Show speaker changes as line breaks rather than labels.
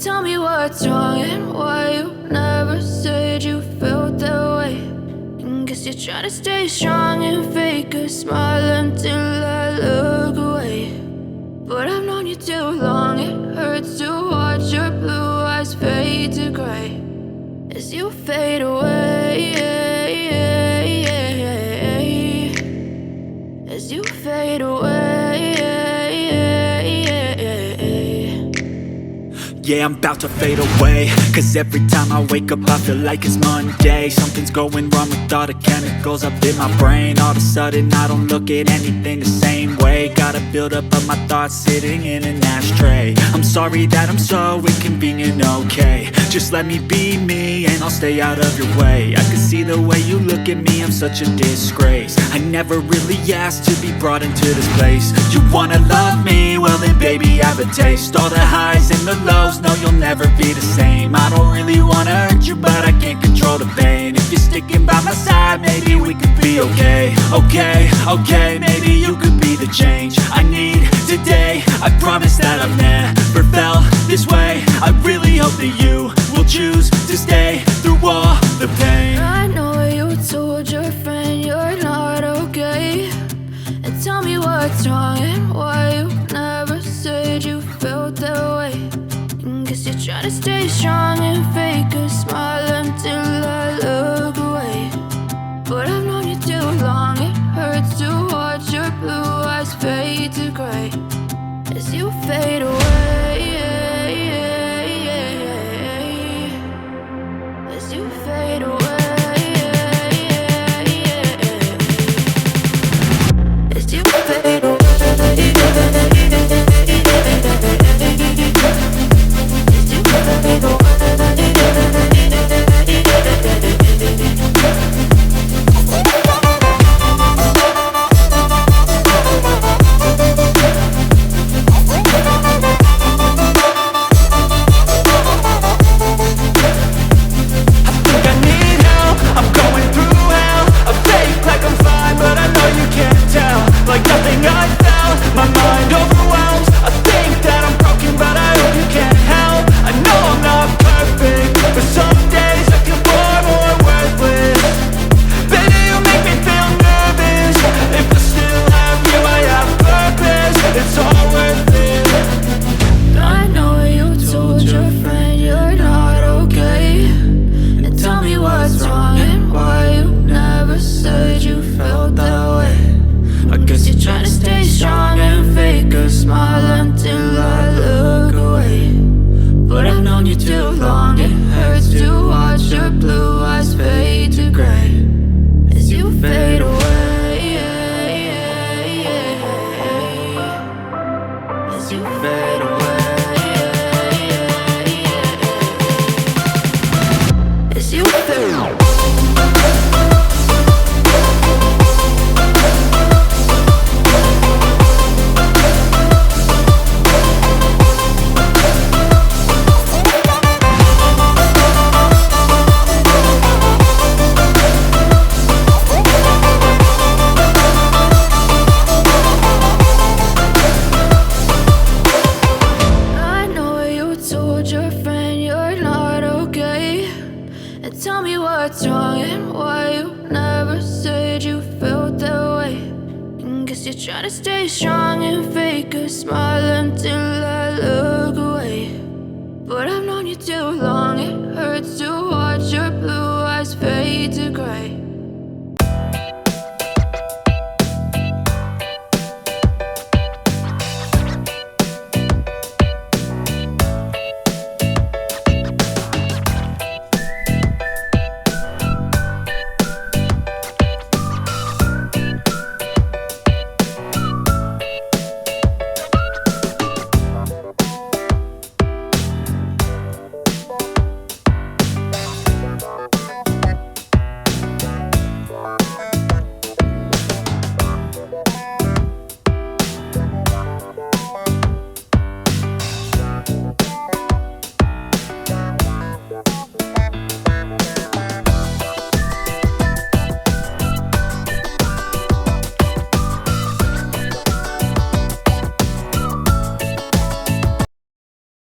Tell me what's wrong and why you never said you felt that way. And guess you're trying to stay strong and fake a smile until I look away. But I've known you too long, it hurts to watch your blue eyes fade to gray as you fade away, as you fade away.
Yeah, I'm about to fade away, cause every time I wake up I feel like it's Monday. Something's going wrong with all the chemicals up in my brain. All of a sudden I don't look at anything the same way. Got a build up of my thoughts sitting in an ashtray. I'm sorry that I'm so inconvenient, okay. Just let me be me and I'll stay out of your way. I can see the way you look at me, I'm such a disgrace. I never really asked to be brought into this place. You wanna love me? Well then baby I have a taste. All the highs and the lows, no you'll never be the same. I don't really wanna hurt you but I can't control the pain. If you're sticking by my side maybe we could be okay. Okay, maybe you could be the change I need today. I promise that I've never felt this way. I really hope that you will choose to stay through all the pain.
I know you told your friend you're not okay. And tell me what's wrong and why you never said you felt that way. And guess you're trying to stay strong and fake a smile until I look away. But I've known you too long, it hurts to watch your blue eyes fade to gray as you fade away, as you fade away, as you fade away. Tell me what's wrong and why you never said you felt that way. And guess you're trying to stay strong and fake a smile until I look away. But I've known you too long, it hurts to watch your blue eyes fade to gray